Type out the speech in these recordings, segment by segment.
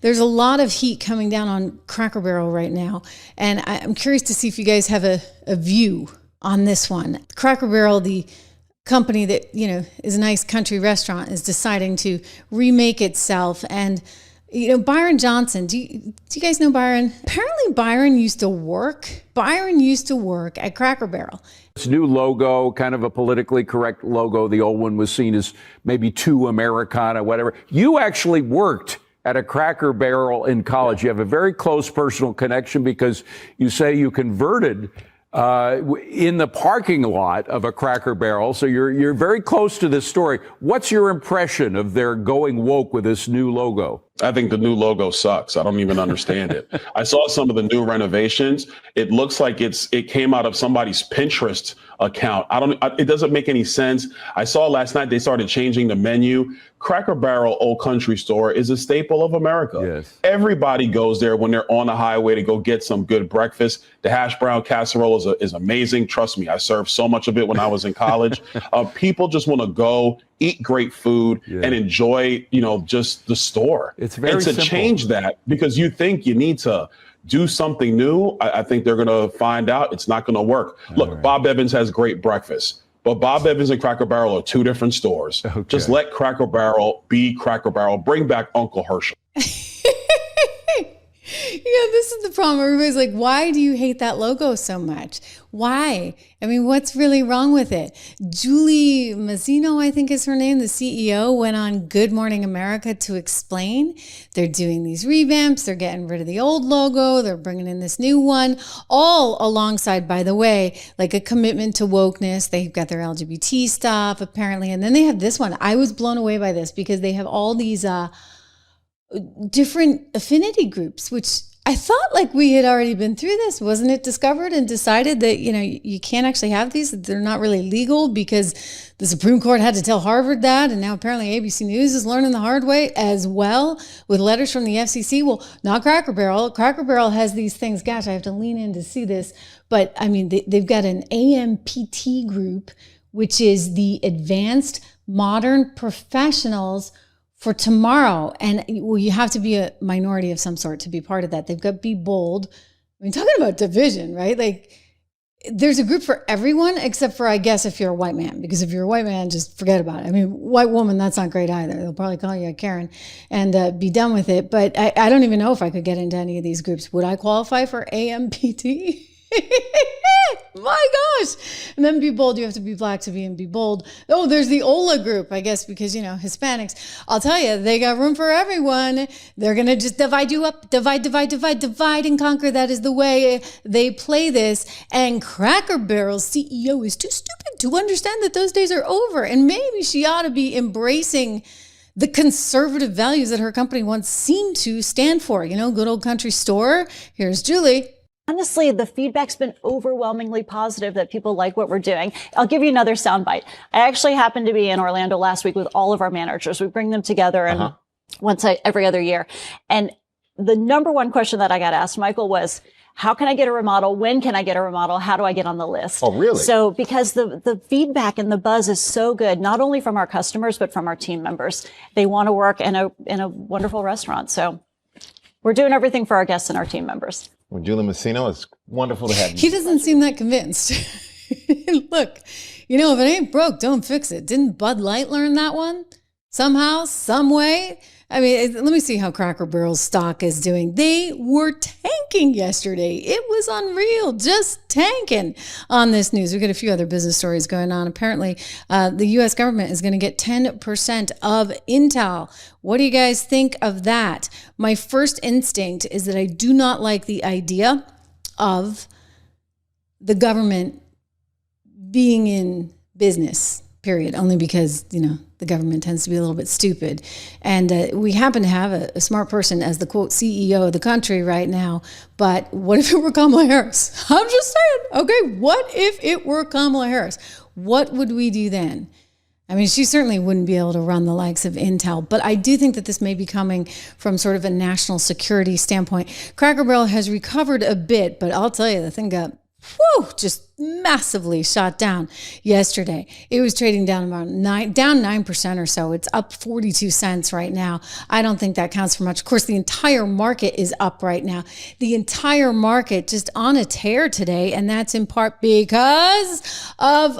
There's a lot of heat coming down on Cracker Barrel right now, and I'm curious to see if you guys have a view on this one. Cracker Barrel, the company that, you know, is a nice country restaurant, is deciding to remake itself. And, you know, Byron Johnson, do you guys know Byron? Apparently Byron used to work at Cracker Barrel. This new logo, kind of a politically correct logo. The old one was seen as maybe too Americana, whatever. You actually worked at a Cracker Barrel in college. You have a very close personal connection because you say you converted in the parking lot of a Cracker Barrel. So you're very close to this story. What's your impression of their going woke with this new logo? I think the new logo sucks. I don't even understand it. I saw some of the new renovations. It looks like it came out of somebody's Pinterest account. It doesn't make any sense. I saw last night they started changing the menu. Cracker Barrel Old Country Store is a staple of America. Yes. Everybody goes there when they're on the highway to go get some good breakfast. The hash brown casserole is amazing. Trust me, I served so much of it when I was in college. People just want to go eat great food and enjoy, you know, just the store. It's very and to simple. Change that, because you think you need to do something new, I think they're going to find out it's not going to work. Look, right. Bob Evans has great breakfast, but Bob Evans and Cracker Barrel are two different stores. Okay. Just let Cracker Barrel be Cracker Barrel. Bring back Uncle Herschel. Yeah, this is the problem. Everybody's like, why do you hate that logo so much? Why? I mean, what's really wrong with it? Julie Mazzino, I think is her name, the CEO, went on Good Morning America to explain they're doing these revamps. They're getting rid of the old logo. They're bringing in this new one, all alongside, by the way, like a commitment to wokeness. They've got their LGBT stuff, apparently. And then they have this one. I was blown away by this because they have all these different affinity groups, which I thought like we had already been through this. Wasn't it discovered and decided that, you know, you can't actually have these, that they're not really legal because the Supreme Court had to tell Harvard that, and now apparently ABC News is learning the hard way as well with letters from the FCC. Well, not Cracker Barrel. Cracker Barrel has these things. Gosh, I have to lean in to see this. But I mean, they've got an AMPT group, which is the Advanced Modern Professionals for Tomorrow. And well, you have to be a minority of some sort to be part of that. They've got Be Bold. I mean, talking about division, right? Like there's a group for everyone except for, I guess, if you're a white man, because if you're a white man, just forget about it. I mean, white woman, that's not great either. They'll probably call you a Karen and be done with it. But I don't even know if I could get into any of these groups. Would I qualify for AMPT? My gosh. And then Be Bold, you have to be black to be in Be Bold. Oh, there's the OLA group, I guess, because, you know, Hispanics. I'll tell you, they got room for everyone. They're going to just divide you up, divide and conquer. That is the way they play this. And Cracker Barrel's CEO is too stupid to understand that those days are over. And maybe she ought to be embracing the conservative values that her company once seemed to stand for. You know, good old country store. Here's Julie. Honestly, the feedback's been overwhelmingly positive that people like what we're doing. I'll give you another soundbite. I actually happened to be in Orlando last week with all of our managers. We bring them together and every other year. And the number one question that I got asked, Michael, was, how can I get a remodel? When can I get a remodel? How do I get on the list? Oh, really? So because the feedback and the buzz is so good, not only from our customers, but from our team members. They want to work in a wonderful restaurant. So we're doing everything for our guests and our team members. Well, Julie Massino, it's wonderful to have you. He doesn't seem that convinced. Look, you know, if it ain't broke, don't fix it. Didn't Bud Light learn that one? Somehow, some way? I mean, let me see how Cracker Barrel's stock is doing. They were tanking yesterday. It was unreal, just tanking on this news. We've got a few other business stories going on. Apparently, the U.S. government is going to get 10% of Intel. What do you guys think of that? My first instinct is that I do not like the idea of the government being in business, period, only because, you know, the government tends to be a little bit stupid. And we happen to have a smart person as the, quote, CEO of the country right now. But what if it were Kamala Harris? I'm just saying, okay, what if it were Kamala Harris? What would we do then? I mean, she certainly wouldn't be able to run the likes of Intel, but I do think that this may be coming from sort of a national security standpoint. Cracker Barrel has recovered a bit, but I'll tell you, the thing got, just massively shot down yesterday. It was trading down down 9% or so. It's up 42 cents right now. I don't think that counts for much. Of course, the entire market is up right now. The entire market just on a tear today. And that's in part because of,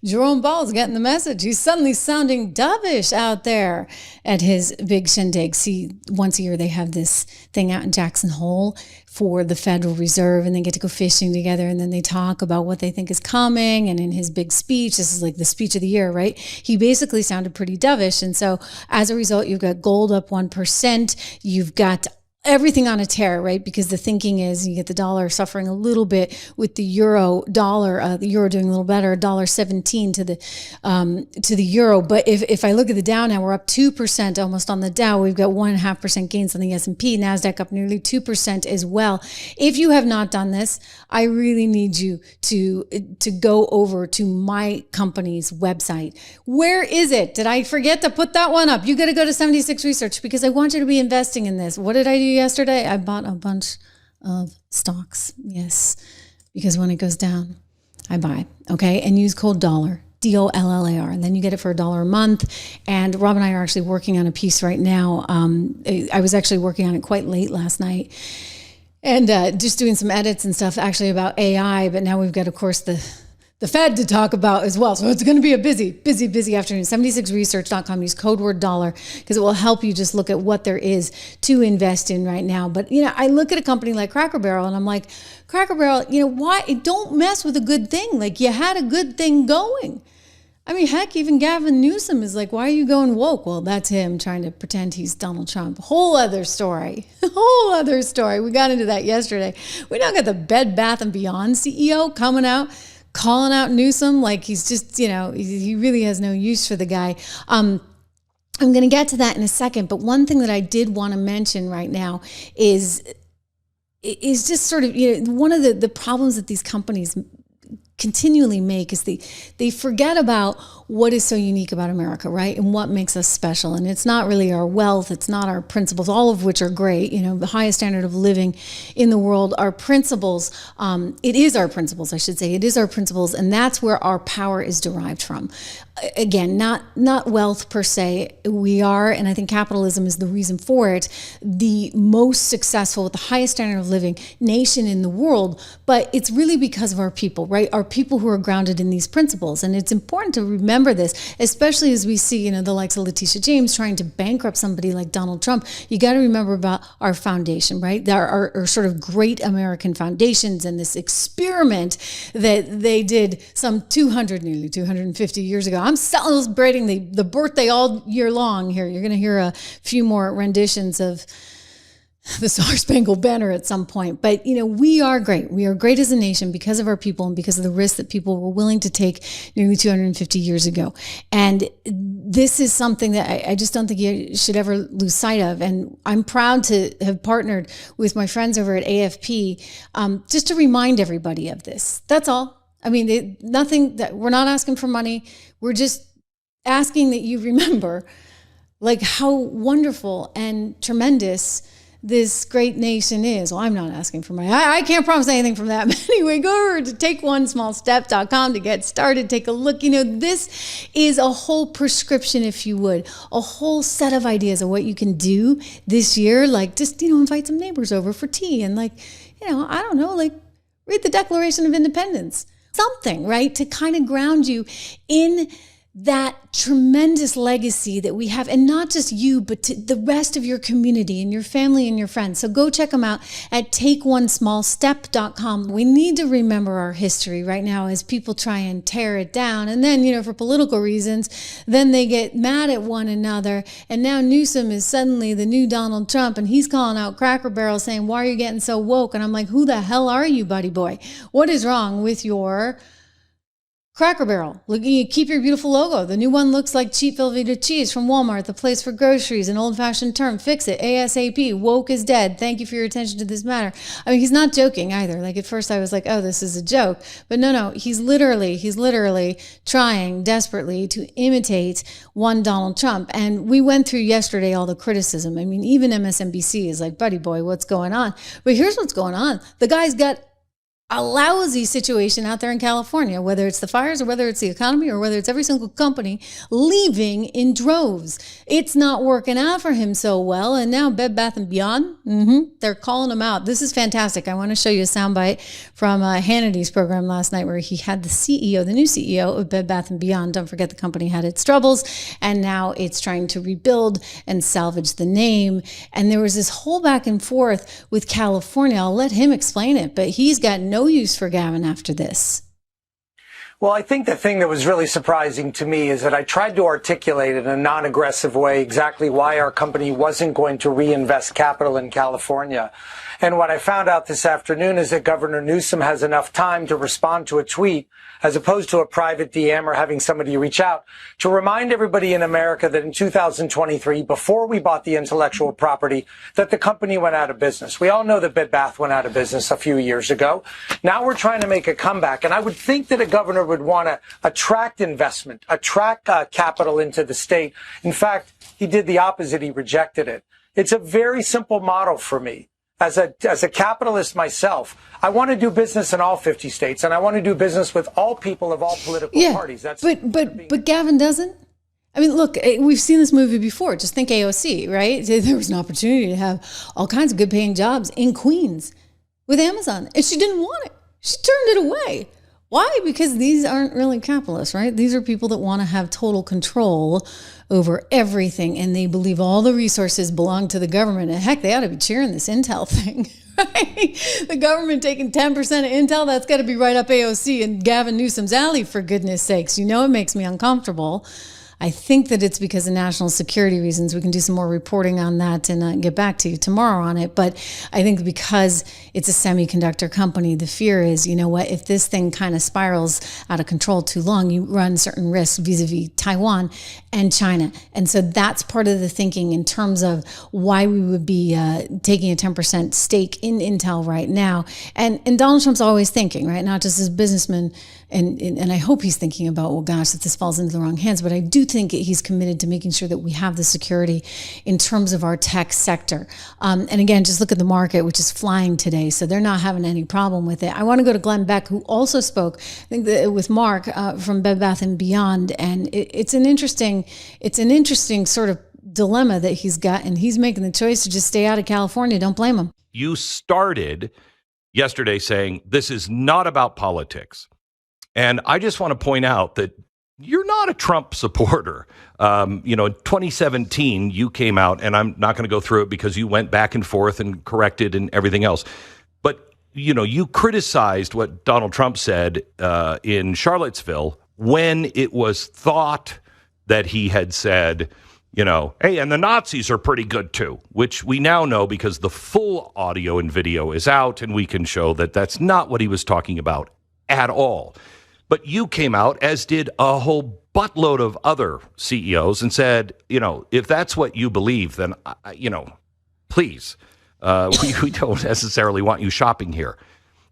Jerome Powell's getting the message. He's suddenly sounding dovish out there at his big shindig. See, once a year they have this thing out in Jackson Hole for the Federal Reserve, and they get to go fishing together, and then they talk about what they think is coming. And in his big speech, this is like the speech of the year, right? He basically sounded pretty dovish. And so as a result, you've got gold up 1%. You've got everything on a tear, right? Because the thinking is you get the dollar suffering a little bit with the euro dollar, the euro doing a little better, $1.17 to the euro. But if I look at the Dow now, we're up 2% almost on the Dow. We've got 1.5% gains on the S&P, NASDAQ up nearly 2% as well. If you have not done this, I really need you to go over to my company's website. Where is it? Did I forget to put that one up? You got to go to 76 Research because I want you to be investing in this. What did I do yesterday? I bought a bunch of stocks. Yes. Because when it goes down, I buy. Okay. And use code DOLLAR, DOLLAR. And then you get it for $1 a month. And Rob and I are actually working on a piece right now. I was actually working on it quite late last night and just doing some edits and stuff actually about AI. But now we've got, of course, the Fed to talk about as well. So it's going to be a busy afternoon. 76research.com. Use code word dollar because it will help you just look at what there is to invest in right now. But, I look at a company like Cracker Barrel and I'm like, Cracker Barrel, why? Don't mess with a good thing. Like you had a good thing going. I mean, heck, even Gavin Newsom is like, why are you going woke? Well, that's him trying to pretend he's Donald Trump. Whole other story. We got into that yesterday. We now got the Bed Bath & Beyond CEO coming out, calling out Newsom like he's just, he really has no use for the guy. I'm going to get to that in a second. But one thing that I did want to mention right now is just sort of, one of the problems that these companies continually make is they forget about what is so unique about America, right? And what makes us special. And it's not really our wealth. It's not our principles, all of which are great. The highest standard of living in the world, our principles. It is our principles, I should say. It is our principles. And that's where our power is derived from. Again, not wealth per se. We are, and I think capitalism is the reason for it, the most successful with the highest standard of living nation in the world. But it's really because of our people, right? Our people who are grounded in these principles. And it's important to remember this, especially as we see, the likes of Letitia James trying to bankrupt somebody like Donald Trump. You got to remember about our foundation, right? Our sort of great American foundations and this experiment that they did some nearly 250 years ago. I'm celebrating the birthday all year long here. You're going to hear a few more renditions of the Star Spangled Banner at some point. But, we are great. We are great as a nation because of our people and because of the risks that people were willing to take nearly 250 years ago. And this is something that I just don't think you should ever lose sight of. And I'm proud to have partnered with my friends over at AFP just to remind everybody of this. That's all. I mean, nothing that we're not asking for money. We're just asking that you remember like how wonderful and tremendous this great nation is. Well, I'm not asking for money. I can't promise anything from that. But anyway, go over to takeonesmallstep.com to get started. Take a look. This is a whole prescription, if you would, a whole set of ideas of what you can do this year. Like just, invite some neighbors over for tea and I don't know, read the Declaration of Independence. Something, right? To kind of ground you in that tremendous legacy that we have, and not just you, but to the rest of your community and your family and your friends. So go check them out at takeonesmallstep.com. We need to remember our history right now as people try and tear it down. And then, for political reasons, then they get mad at one another. And now Newsom is suddenly the new Donald Trump, and he's calling out Cracker Barrel saying, why are you getting so woke? And I'm like, who the hell are you, buddy boy? What is wrong with your Cracker Barrel? Look, you keep your beautiful logo. The new one looks like cheap Velveeta cheese from Walmart, the place for groceries, an old-fashioned term. Fix it ASAP. Woke is dead. Thank you for your attention to this matter. I mean, he's not joking either. At first I was like, oh, this is a joke. But no, he's literally trying desperately to imitate one Donald Trump. And we went through yesterday all the criticism. I mean, even MSNBC is like, buddy boy, what's going on? But here's what's going on. The guy's got a lousy situation out there in California, whether it's the fires or whether it's the economy or whether it's every single company leaving in droves. It's not working out for him so well. And now Bed Bath & Beyond, they're calling him out. This is fantastic. I want to show you a soundbite from Hannity's program last night where he had the CEO, the new CEO of Bed Bath & Beyond. Don't forget the company had its troubles and now it's trying to rebuild and salvage the name. And there was this whole back and forth with California. I'll let him explain it, but he's got no use for Gavin after this. Well, I think the thing that was really surprising to me is that I tried to articulate in a non-aggressive way exactly why our company wasn't going to reinvest capital in California. And what I found out this afternoon is that Governor Newsom has enough time to respond to a tweet as opposed to a private DM or having somebody reach out to remind everybody in America that in 2023, before we bought the intellectual property, that the company went out of business. We all know that Bed Bath went out of business a few years ago. Now we're trying to make a comeback. And I would think that a governor would want to attract investment, attract capital into the state. In fact, he did the opposite. He rejected it. It's a very simple model for me. As a capitalist myself, I want to do business in all 50 states, and I want to do business with all people of all political parties. But Gavin doesn't. I mean, look, we've seen this movie before. Just think AOC, right? There was an opportunity to have all kinds of good-paying jobs in Queens with Amazon, and she didn't want it. She turned it away. Why? Because these aren't really capitalists, right? These are people that want to have total control over everything, and they believe all the resources belong to the government. And heck, they ought to be cheering this Intel thing, right? The government taking 10% of Intel, that's got to be right up AOC and Gavin Newsom's alley, for goodness sakes. You know, it makes me uncomfortable. I think that it's because of national security reasons. We can do some more reporting on that and get back to you tomorrow on it. But I think because it's a semiconductor company, the fear is, you know what, if this thing kind of spirals out of control too long, you run certain risks vis-a-vis Taiwan and China. And so that's part of the thinking in terms of why we would be taking a 10% stake in Intel right now. And Donald Trump's always thinking, right, not just as a businessman, and I hope he's thinking about, well, gosh, if this falls into the wrong hands, but I do think he's committed to making sure that we have the security in terms of our tech sector. And again, just look at the market, which is flying today. So they're not having any problem with it. I want to go to Glenn Beck, who also spoke, I think, with Mark from Bed Bath & Beyond. And it's an interesting sort of dilemma that he's got, and he's making the choice to just stay out of California. Don't blame him. You started yesterday saying this is not about politics. And I just want to point out that you're not a Trump supporter. In 2017, you came out, and I'm not going to go through it because you went back and forth and corrected and everything else. But, you criticized what Donald Trump said in Charlottesville when it was thought that he had said, hey, and the Nazis are pretty good too, which we now know because the full audio and video is out, and we can show that that's not what he was talking about at all. But you came out, as did a whole buttload of other CEOs, and said, if that's what you believe, then, please, we don't necessarily want you shopping here.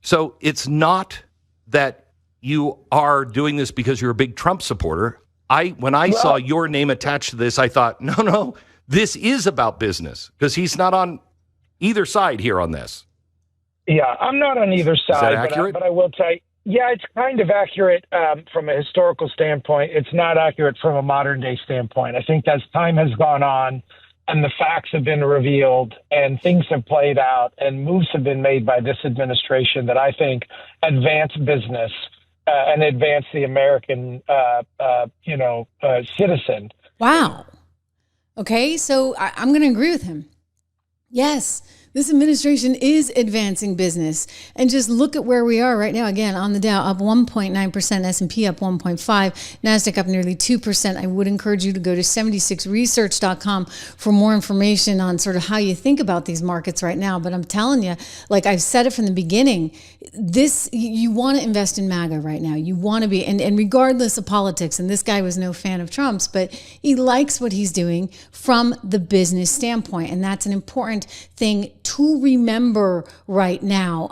So it's not that you are doing this because you're a big Trump supporter. When I saw your name attached to this, I thought, no, this is about business, because he's not on either side here on this. Yeah, I'm not on either side. Is that accurate? But I will tell you. Yeah, it's kind of accurate from a historical standpoint. It's not accurate from a modern day standpoint. I think as time has gone on and the facts have been revealed and things have played out and moves have been made by this administration that I think advance business and advance the American, citizen. Wow. Okay, so I'm going to agree with him. Yes. This administration is advancing business. And just look at where we are right now. Again, on the Dow, up 1.9%, S&P up 1.5%, NASDAQ up nearly 2%. I would encourage you to go to 76research.com for more information on sort of how you think about these markets right now. But I'm telling you, like I've said it from the beginning, you want to invest in MAGA right now. You want to be, and regardless of politics, and this guy was no fan of Trump's, but he likes what he's doing from the business standpoint. And that's an important thing to remember right now.